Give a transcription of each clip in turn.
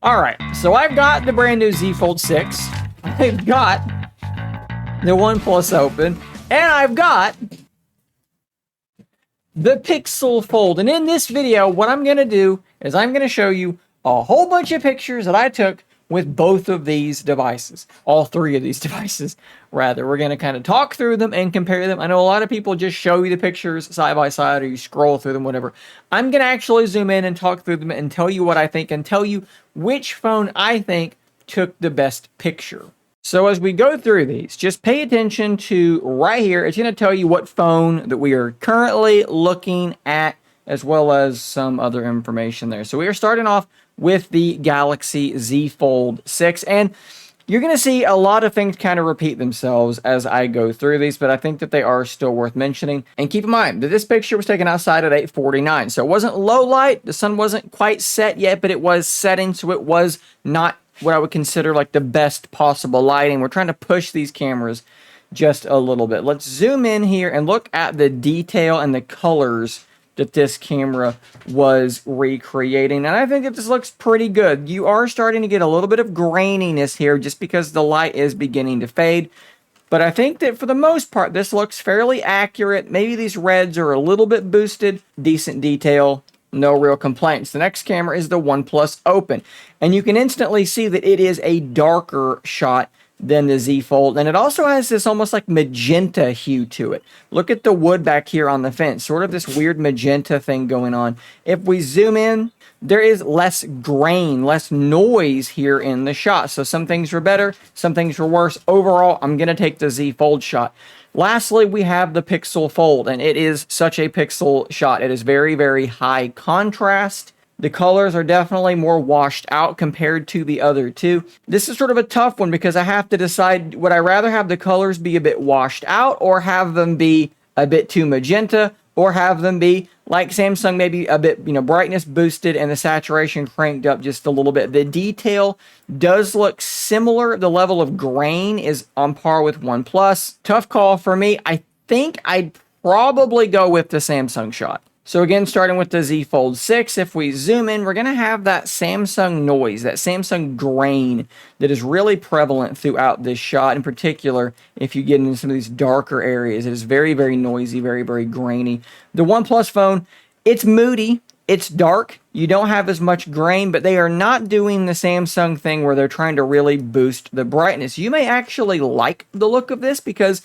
All right, so I've got the brand new Z Fold 6. I've got the OnePlus open, and I've got the Pixel Fold. And in this video, what I'm going to do is I'm going to show you a whole bunch of pictures that I took with both of these devices. All three of these devices, rather. We're going to kind of talk through them and compare them. I know a lot of people just show you the pictures side by side or you scroll through them, whatever. I'm going to actually zoom in and talk through them and tell you what I think and tell you which phone I think took the best picture. So as we go through these, just pay attention to right here. It's going to tell you what phone that we are currently looking at, as well as some other information there. So we are starting off with the Galaxy Z Fold 6, and you're going to see a lot of things kind of repeat themselves as I go through these, but I think that they are still worth mentioning. And keep in mind that this picture was taken outside at 8:49, so it wasn't low light. The sun wasn't quite set yet, but it was setting, so it was not what I would consider like the best possible lighting. We're trying to push these cameras just a little bit. Let's zoom in here and look at the detail and the colors that this camera was recreating. And I think that this looks pretty good. You are starting to get a little bit of graininess here just because the light is beginning to fade. But I think that for the most part, this looks fairly accurate. Maybe these reds are a little bit boosted. Decent detail. No real complaints. The next camera is the OnePlus Open. And you can instantly see that it is a darker shot than the Z Fold, and it also has this almost like magenta hue to it. Look at the wood back here on the fence, sort of this weird magenta thing going on. If we zoom in, there is less grain, less noise here in the shot. So some things were better, some things were worse. Overall, I'm going to take the Z Fold shot. Lastly, we have the Pixel Fold, and it is such a pixel shot. It is very, very high contrast. The colors are definitely more washed out compared to the other two. This is sort of a tough one because I have to decide, would I rather have the colors be a bit washed out or have them be a bit too magenta or have them be like Samsung, maybe a bit, brightness boosted and the saturation cranked up just a little bit. The detail does look similar. The level of grain is on par with OnePlus. Tough call for me. I think I'd probably go with the Samsung shot. So again, starting with the Z Fold 6, if we zoom in, we're going to have that Samsung noise, that Samsung grain that is really prevalent throughout this shot. In particular, if you get into some of these darker areas, it is very, very noisy, very, very grainy. The OnePlus phone, it's moody, it's dark, you don't have as much grain, but they are not doing the Samsung thing where they're trying to really boost the brightness. You may actually like the look of this because,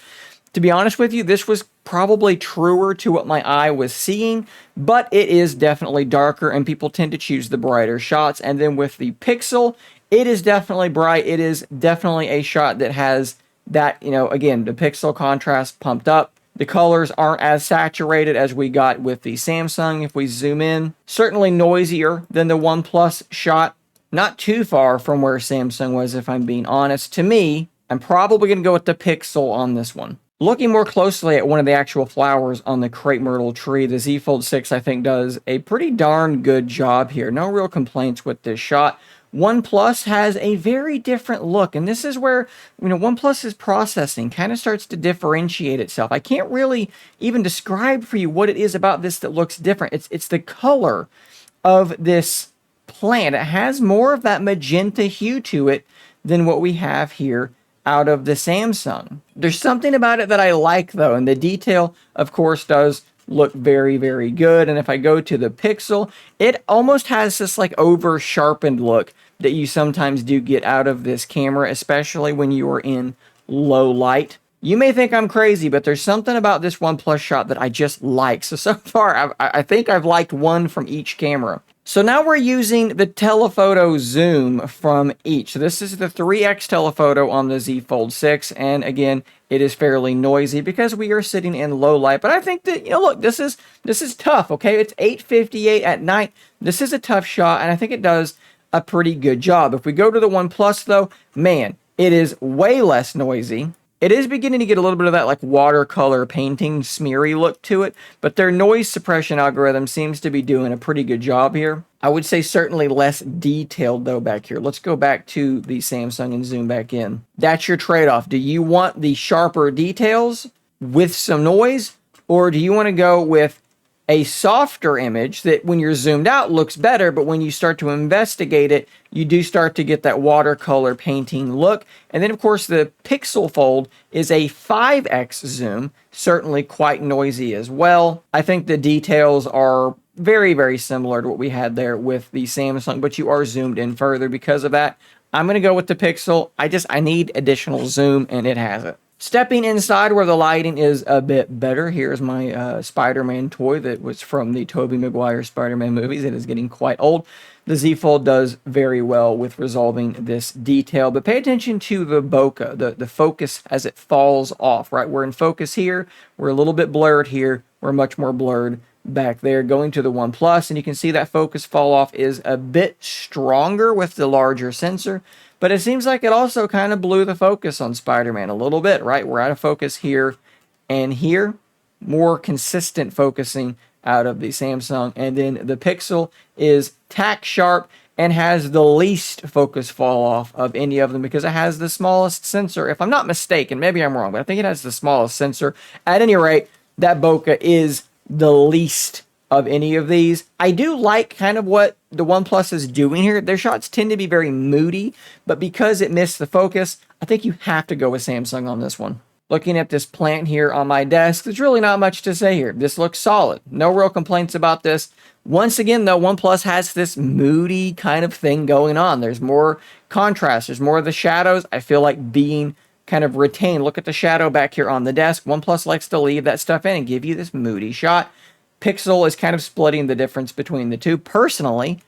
to be honest with you, this was probably truer to what my eye was seeing, but it is definitely darker and people tend to choose the brighter shots. And then with the Pixel, it is definitely bright. It is definitely a shot that has that, again, the Pixel contrast pumped up. The colors aren't as saturated as we got with the Samsung. If we zoom in, certainly noisier than the OnePlus shot. Not too far from where Samsung was, if I'm being honest. To me, I'm probably going to go with the Pixel on this one. Looking more closely at one of the actual flowers on the crepe myrtle tree, the Z Fold 6, I think, does a pretty darn good job here. No real complaints with this shot. OnePlus has a very different look, and this is where, OnePlus's processing kind of starts to differentiate itself. I can't really even describe for you what it is about this that looks different. It's the color of this plant. It has more of that magenta hue to it than what we have here out of the Samsung. There's something about it that I like, though, and the detail, of course, does look very, very good. And if I go to the Pixel, it almost has this like over-sharpened look that you sometimes do get out of this camera, especially when you are in low light. You may think I'm crazy, but there's something about this OnePlus shot that I just like. So far, I think I've liked one from each camera. So now we're using the telephoto zoom from each. So this is the 3x telephoto on the Z Fold 6. And again, it is fairly noisy because we are sitting in low light. But I think that, look, this is tough, okay? It's 8:58 at night. This is a tough shot, and I think it does a pretty good job. If we go to the OnePlus, though, man, it is way less noisy. It is beginning to get a little bit of that like watercolor painting smeary look to it, but their noise suppression algorithm seems to be doing a pretty good job here. I would say certainly less detailed though back here. Let's go back to the Samsung and zoom back in. That's your trade-off. Do you want the sharper details with some noise, or do you want to go with a softer image that when you're zoomed out looks better, but when you start to investigate it, you do start to get that watercolor painting look. And then of course the Pixel Fold is a 5x zoom, certainly quite noisy as well. I think the details are very, very similar to what we had there with the Samsung, but you are zoomed in further because of that. I'm going to go with the Pixel. I need additional zoom, and it has it. Stepping inside where the lighting is a bit better, here's my Spider-Man toy that was from the Tobey Maguire Spider-Man movies. It is getting quite old. The Z Fold does very well with resolving this detail, but pay attention to the bokeh, the focus as it falls off, right? We're in focus here. We're a little bit blurred here. We're much more blurred back there. Going to the OnePlus, and you can see that focus fall off is a bit stronger with the larger sensor. But it seems like it also kind of blew the focus on Spider-Man a little bit, right? We're out of focus here and here. More consistent focusing out of the Samsung. And then the Pixel is tack sharp and has the least focus fall off of any of them because it has the smallest sensor. If I'm not mistaken, maybe I'm wrong, but I think it has the smallest sensor. At any rate, that bokeh is the least of any of these. I do like kind of what the OnePlus is doing here. Their shots tend to be very moody, but because it missed the focus, I think you have to go with Samsung on this one. Looking at this plant here on my desk, there's really not much to say here. This looks solid. No real complaints about this. Once again, though, OnePlus has this moody kind of thing going on. There's more contrast. There's more of the shadows. I feel like being kind of retained. Look at the shadow back here on the desk. OnePlus likes to leave that stuff in and give you this moody shot. Pixel is kind of splitting the difference between the two. Personally,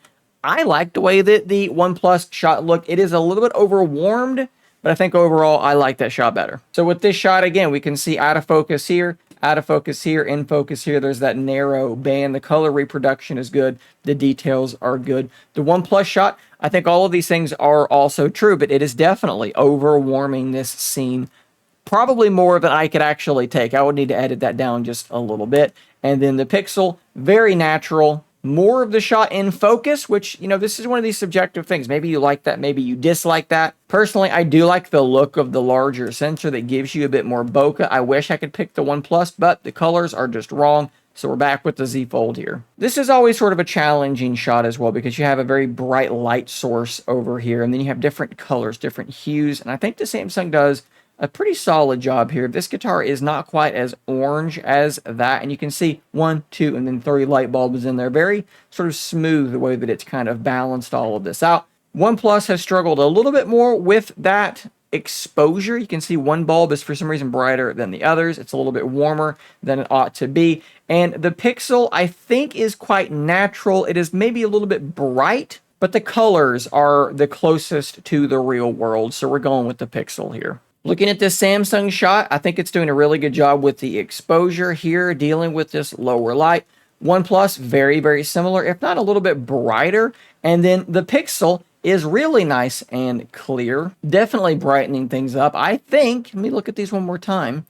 I like the way that the OnePlus shot looked. It is a little bit overwarmed, but I think overall I like that shot better. So with this shot, again, we can see out of focus here, out of focus here, in focus here. There's that narrow band. The color reproduction is good. The details are good. The OnePlus shot, I think all of these things are also true, but it is definitely overwarming this scene. Probably more than I could actually take. I would need to edit that down just a little bit. And then the Pixel, very natural. More of the shot in focus, which, you know, this is one of these subjective things. Maybe you like that, maybe you dislike that. Personally, I do like the look of the larger sensor that gives you a bit more bokeh. I wish I could pick the OnePlus, but the colors are just wrong. So we're back with the Z Fold here. This is always sort of a challenging shot as well because you have a very bright light source over here, and then you have different colors, different hues, and I think the Samsung does a pretty solid job here. This guitar is not quite as orange as that, and you can see 1, 2, and then 3 light bulbs in there. Very sort of smooth the way that it's kind of balanced all of this out. OnePlus has struggled a little bit more with that exposure. You can see one bulb is for some reason brighter than the others. It's a little bit warmer than it ought to be. And the Pixel, I think, is quite natural. It is maybe a little bit bright, but the colors are the closest to the real world, so we're going with the Pixel here. Looking at this Samsung shot, I think it's doing a really good job with the exposure here, dealing with this lower light. OnePlus, very, very similar, if not a little bit brighter. And then the Pixel is really nice and clear, definitely brightening things up. I think, let me look at these one more time.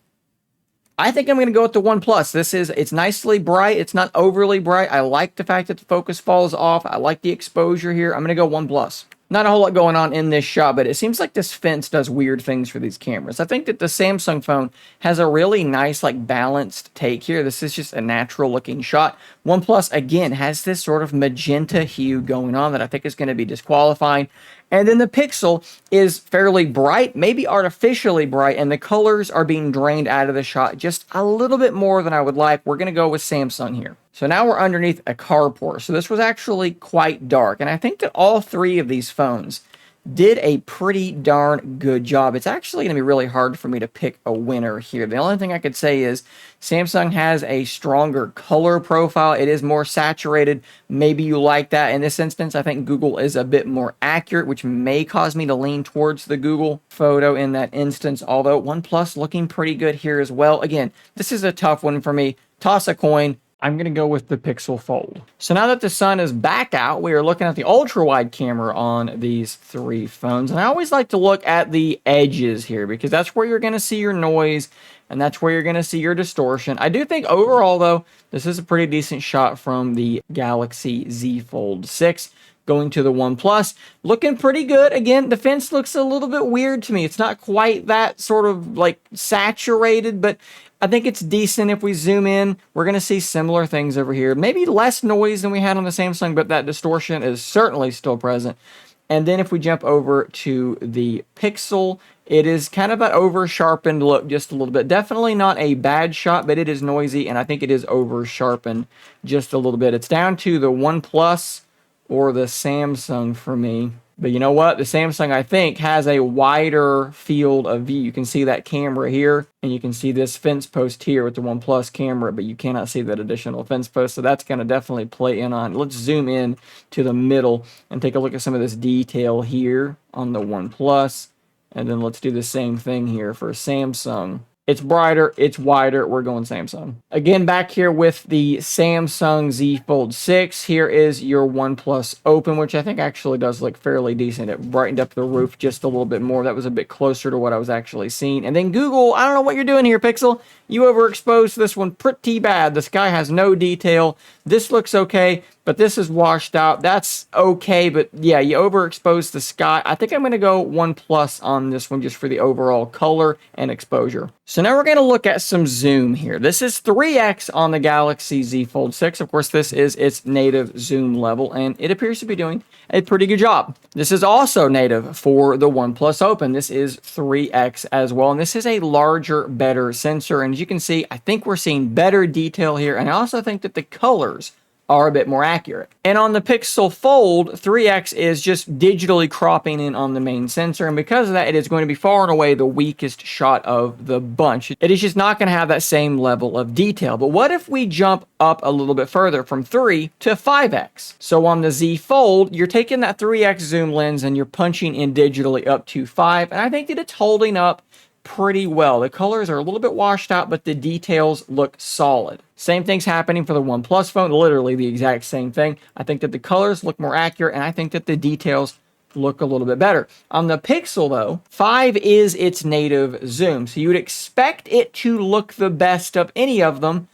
I think I'm going to go with the OnePlus. It's nicely bright. It's not overly bright. I like the fact that the focus falls off. I like the exposure here. I'm going to go OnePlus. Not a whole lot going on in this shot, but it seems like this fence does weird things for these cameras. I think that the Samsung phone has a really nice, like, balanced take here. This is just a natural looking shot. OnePlus, again, has this sort of magenta hue going on that I think is going to be disqualifying. And then the Pixel is fairly bright, maybe artificially bright, and the colors are being drained out of the shot just a little bit more than I would like. We're going to go with Samsung here. So now we're underneath a carport. So this was actually quite dark. And I think that all three of these phones did a pretty darn good job. It's actually going to be really hard for me to pick a winner here. The only thing I could say is Samsung has a stronger color profile. It is more saturated. Maybe you like that. In this instance, I think Google is a bit more accurate, which may cause me to lean towards the Google photo in that instance, although OnePlus looking pretty good here as well. Again, this is a tough one for me. Toss a coin. I'm going to go with the Pixel Fold. So now that the sun is back out, we are looking at the ultra-wide camera on these three phones. And I always like to look at the edges here because that's where you're going to see your noise and that's where you're going to see your distortion. I do think overall, though, this is a pretty decent shot from the Galaxy Z Fold 6. going to the OnePlus. Looking pretty good. Again, the fence looks a little bit weird to me. It's not quite that sort of like saturated, but I think it's decent. If we zoom in, we're going to see similar things over here. Maybe less noise than we had on the Samsung, but that distortion is certainly still present. And then if we jump over to the Pixel, it is kind of an over-sharpened look just a little bit. Definitely not a bad shot, but it is noisy, and I think it is over-sharpened just a little bit. It's down to the OnePlus or the Samsung for me. But you know what? The Samsung, I think, has a wider field of view. You can see that camera here, and you can see this fence post here with the OnePlus camera, but you cannot see that additional fence post, so that's going to definitely play in on. Let's zoom in to the middle and take a look at some of this detail here on the OnePlus, and then let's do the same thing here for Samsung. It's brighter, it's wider, we're going Samsung. Again, back here with the Samsung Z Fold 6, here is your OnePlus Open, which I think actually does look fairly decent. It brightened up the roof just a little bit more. That was a bit closer to what I was actually seeing. And then Google, I don't know what you're doing here, Pixel. You overexposed this one pretty bad. The sky has no detail. This looks okay, but this is washed out. That's okay, but yeah, you overexposed the sky. I think I'm going to go OnePlus on this one just for the overall color and exposure. So now we're going to look at some zoom here. This is 3x on the Galaxy Z Fold 6. Of course, this is its native zoom level, and it appears to be doing a pretty good job. This is also native for the OnePlus Open. This is 3x as well, and this is a larger, better sensor. And as you can see, I think we're seeing better detail here, and I also think that the colors are a bit more accurate. And on the Pixel Fold, 3x is just digitally cropping in on the main sensor, and because of that, it is going to be far and away the weakest shot of the bunch. It is just not going to have that same level of detail. But what if we jump up a little bit further from 3 to 5x? So on the Z Fold, you're taking that 3x zoom lens and you're punching in digitally up to 5, and I think that it's holding up pretty well. The colors are a little bit washed out, but the details look solid. Same thing's happening for the OnePlus phone, literally the exact same thing. I think that the colors look more accurate, and I think that the details look a little bit better. On the Pixel, though, 5 is its native zoom, so you would expect it to look the best of any of them,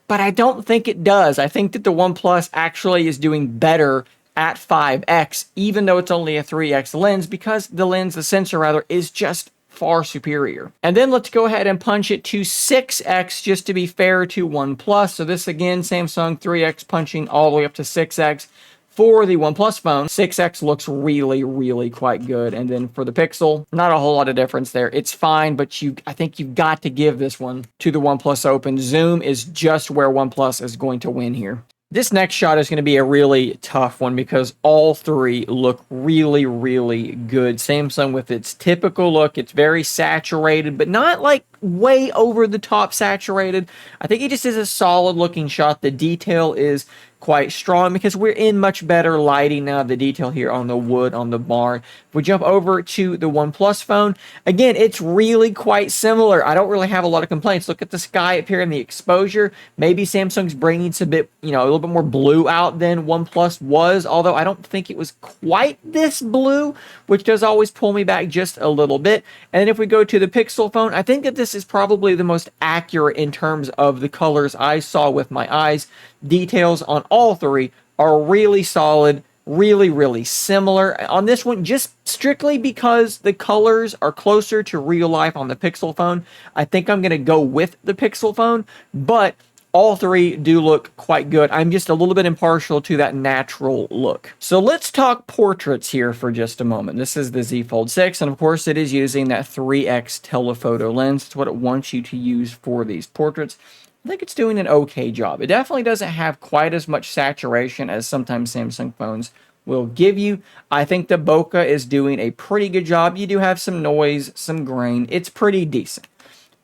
but I don't think it does. I think that the OnePlus actually is doing better at 5x, even though it's only a 3x lens, because the sensor rather, is just far superior. And then let's go ahead and punch it to 6x just to be fair to OnePlus. So this again, Samsung 3x punching all the way up to 6x. For the OnePlus phone, 6x looks really, really quite good. And then for the Pixel, not a whole lot of difference there. It's fine, but I think you've got to give this one to the OnePlus Open. Zoom is just where OnePlus is going to win here. This next shot is going to be a really tough one because all three look really, really good. Samsung with its typical look, it's very saturated, but not like way over the top saturated. I think it just is a solid looking shot. The detail is quite strong because we're in much better lighting now. The detail here on the wood, on the barn. If we jump over to the OnePlus phone, again, it's really quite similar. I don't really have a lot of complaints. Look at the sky up here and the exposure. Maybe Samsung's bringing a bit, a little bit more blue out than OnePlus was, although I don't think it was quite this blue, which does always pull me back just a little bit. And then if we go to the Pixel phone, I think that this is probably the most accurate in terms of the colors I saw with my eyes. Details on all three are really solid, really, really similar. On this one, just strictly because the colors are closer to real life on the Pixel phone, I think I'm going to go with the Pixel phone, but all three do look quite good. I'm just a little bit impartial to that natural look. So let's talk portraits here for just a moment. This is the Z Fold 6, and of course it is using that 3x telephoto lens. It's what it wants you to use for these portraits. I think it's doing an okay job. It definitely doesn't have quite as much saturation as sometimes Samsung phones will give you. I think the bokeh is doing a pretty good job. You do have some noise, some grain. It's pretty decent.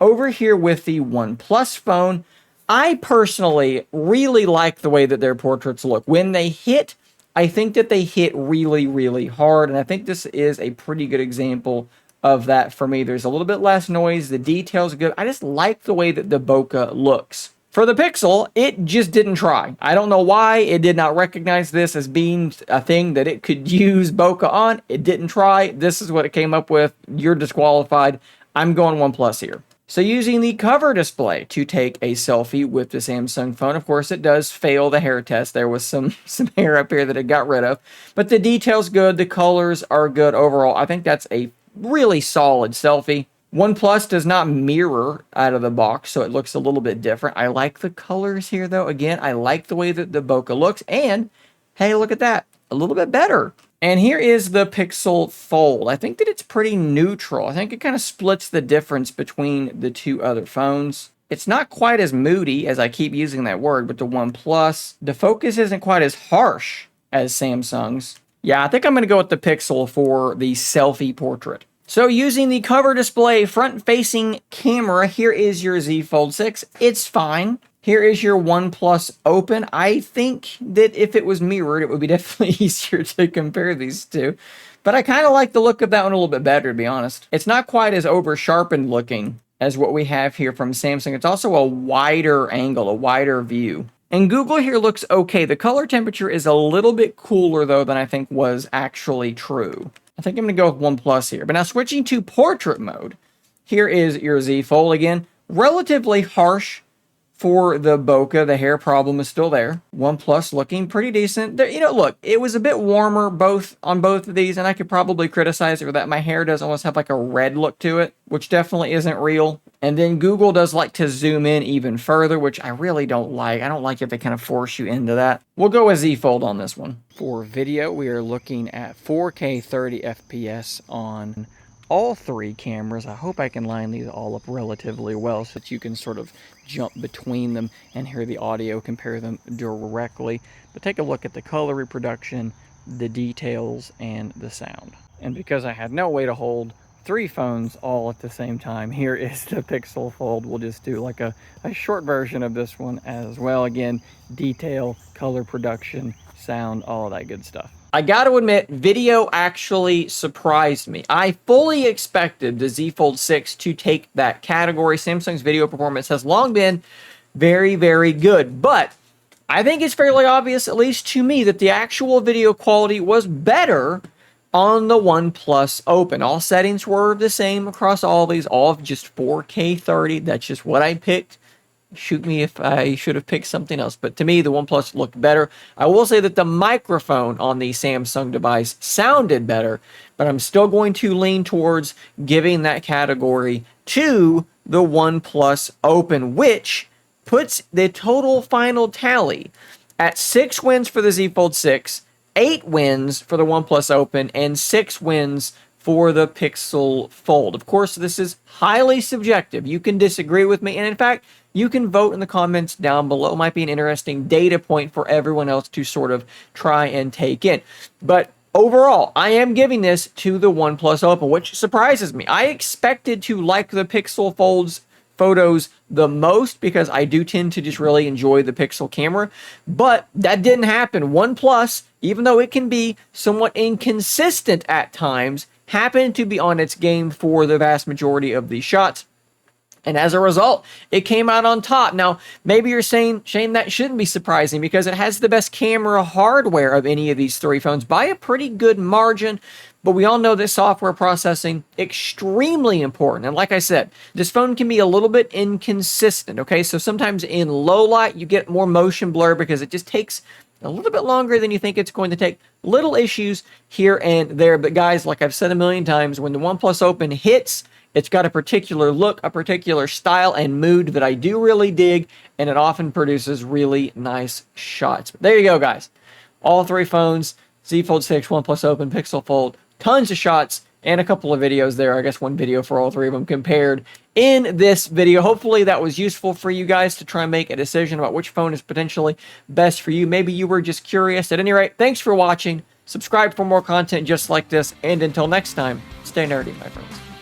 Over here with the OnePlus phone, I personally really like the way that their portraits look. When they hit, I think that they hit really, really hard, and I think this is a pretty good example of that for me. There's a little bit less noise, the details are good. I just like the way that the bokeh looks. For the Pixel, it just didn't try. I don't know why it did not recognize this as being a thing that it could use bokeh on. It didn't try. This is what it came up with. You're disqualified. I'm going OnePlus here. So using the cover display to take a selfie with the Samsung phone, of course, it does fail the hair test. There was some hair up here that it got rid of, but the detail's good. The colors are good overall. I think that's a really solid selfie. OnePlus does not mirror out of the box, so it looks a little bit different. I like the colors here, though. Again, I like the way that the bokeh looks, and hey, look at that. A little bit better. And here is the Pixel Fold. I think that it's pretty neutral. I think it kind of splits the difference between the two other phones. It's not quite as moody, as I keep using that word, with the OnePlus. The focus isn't quite as harsh as Samsung's. Yeah, I think I'm going to go with the Pixel for the selfie portrait. So using the cover display front-facing camera, here is your Z Fold 6. It's fine. Here is your OnePlus Open. I think that if it was mirrored, it would be definitely easier to compare these two. But I kind of like the look of that one a little bit better, to be honest. It's not quite as over-sharpened looking as what we have here from Samsung. It's also a wider angle, a wider view. And Google here looks okay. The color temperature is a little bit cooler, though, than I think was actually true. I think I'm going to go with OnePlus here. But now switching to portrait mode, here is your Z Fold again. Relatively harsh for the bokeh. The hair problem is still there. OnePlus looking pretty decent. There, you know, look, it was a bit warmer on both of these, and I could probably criticize it for that. My hair does almost have like a red look to it, which definitely isn't real. And then Google does like to zoom in even further, which I really don't like. I don't like if they kind of force you into that. We'll go with Z Fold on this one. For video, we are looking at 4K 30 FPS on all three cameras. I hope I can line these all up relatively well so that you can sort of jump between them and hear the audio, compare them directly. But take a look at the color reproduction, the details, and the sound. And because I had no way to hold three phones all at the same time, here is the Pixel Fold. We'll just do like a short version of this one as well. Again, detail, color production, sound, all of that good stuff. I got to admit, video actually surprised me. I fully expected the Z Fold 6 to take that category. Samsung's video performance has long been very, very good, but I think it's fairly obvious, at least to me, that the actual video quality was better on the OnePlus Open. All settings were the same across all of these, all of just 4K 30. That's just what I picked. Shoot me if I should have picked something else. But to me, the OnePlus looked better. I will say that the microphone on the Samsung device sounded better, but I'm still going to lean towards giving that category to the OnePlus Open, which puts the total final tally at 6 wins for the Z Fold 6, 8 wins for the OnePlus Open, and 6 wins for the Pixel Fold. Of course, this is highly subjective. You can disagree with me, and in fact, you can vote in the comments down below. It might be an interesting data point for everyone else to sort of try and take in. But overall, I am giving this to the OnePlus Open, which surprises me. I expected to like the Pixel Fold's photos the most because I do tend to just really enjoy the Pixel camera, but that didn't happen. OnePlus, even though it can be somewhat inconsistent at times, happened to be on its game for the vast majority of these shots. And as a result, it came out on top. Now, maybe you're saying, Shane, that shouldn't be surprising because it has the best camera hardware of any of these three phones by a pretty good margin. But we all know that software processing, extremely important. And like I said, this phone can be a little bit inconsistent, okay? So sometimes in low light, you get more motion blur because it just takes a little bit longer than you think it's going to take. Little issues here and there. But guys, like I've said a million times, when the OnePlus Open hits, it's got a particular look, a particular style and mood that I do really dig, and it often produces really nice shots. But there you go, guys. All three phones, Z Fold 6, OnePlus Open, Pixel Fold, tons of shots, and a couple of videos there. I guess one video for all three of them compared in this video. Hopefully that was useful for you guys to try and make a decision about which phone is potentially best for you. Maybe you were just curious. At any rate, thanks for watching. Subscribe for more content just like this, and until next time, stay nerdy, my friends.